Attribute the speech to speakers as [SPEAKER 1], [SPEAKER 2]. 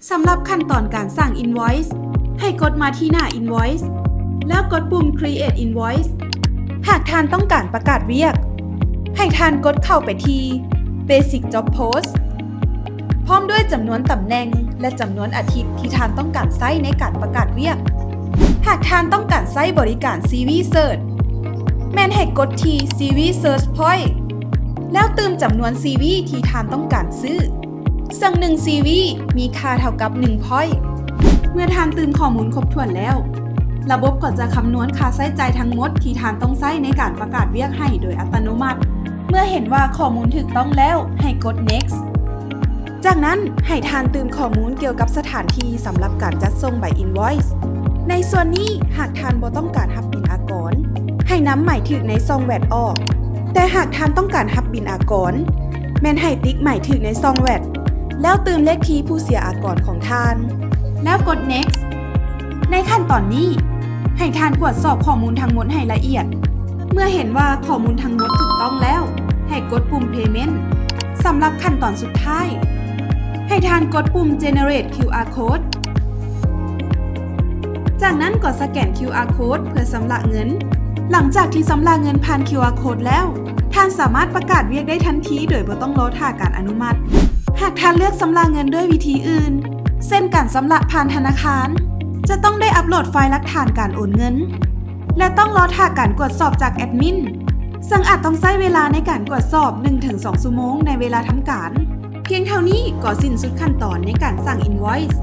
[SPEAKER 1] สำหรับขั้นตอนการสั่ง Invoice ให้กดมาที่หน้า Invoice แล้วกดปุ่ม Create Invoice หากท่านต้องการประกาศเรียกให้ท่านกดเข้าไปที่ Basic Job Post พร้อมด้วยจำนวนตำแหน่งและจำนวนอาทิตย์ที่ท่านต้องการใช้ในการประกาศเรียกหากท่านต้องการใช้บริการ CV Search แม่นให้กดที่ CV Search Point แล้วเติมจำนวน CV ที่ท่านต้องการซื้อซึ่ง1 CV มีค่าเท่ากับ1 point เมื่อท่านเติมข้อมูลครบถ้วนแล้วระบบก็จะคำนวณค่าใช้จ่ายทั้งหมดที่ท่านต้องใช้ในการประกาศเรียกให้โดยอัตโนมัติเมื่อเห็นว่าข้อมูลถูกต้องแล้วให้กด next จากนั้นให้ท่านเติมข้อมูลเกี่ยวกับสถานที่สำหรับการจัดส่งใบ invoice ในส่วนนี้หากท่านบ่ต้องการรับบินอากรให้นำหมายถึกในซองแวดออกแต่หากท่านต้องการรับบินอากรแม่นให้ติ๊กหมายถึกในซองแวดแล้วเติมเลขที่ผู้เสียอากรของท่านแล้วกด next ในขั้นตอนนี้ให้ท่านตรวจสอบข้อมูลทั้งหมดให้ละเอียดเมื่อเห็นว่าข้อมูลทั้งหมดถูกต้องแล้วให้กดปุ่ม payment สำหรับขั้นตอนสุดท้ายให้ท่านกดปุ่ม generate QR code จากนั้นกดสแกน QR code เพื่อชำระเงินหลังจากที่ชำระเงินผ่าน QR code แล้วท่านสามารถประกาศเรียกได้ทันทีโดยไม่ต้องรอท่าการอนุมัติหากท่านเลือกชำระเงินด้วยวิธีอื่นเช่นการชำระผ่านธนาคารจะต้องได้อัปโหลดไฟล์หลักฐานการโอนเงินและต้องรอท่าการตรวจสอบจากแอดมินซึ่งอาจต้องใช้เวลาในการตรวจสอบ 1-2 ชั่วโมงในเวลาทำการเพียงเท่านี้ก็สิ้นสุดขั้นตอนในการสั่ง Invoice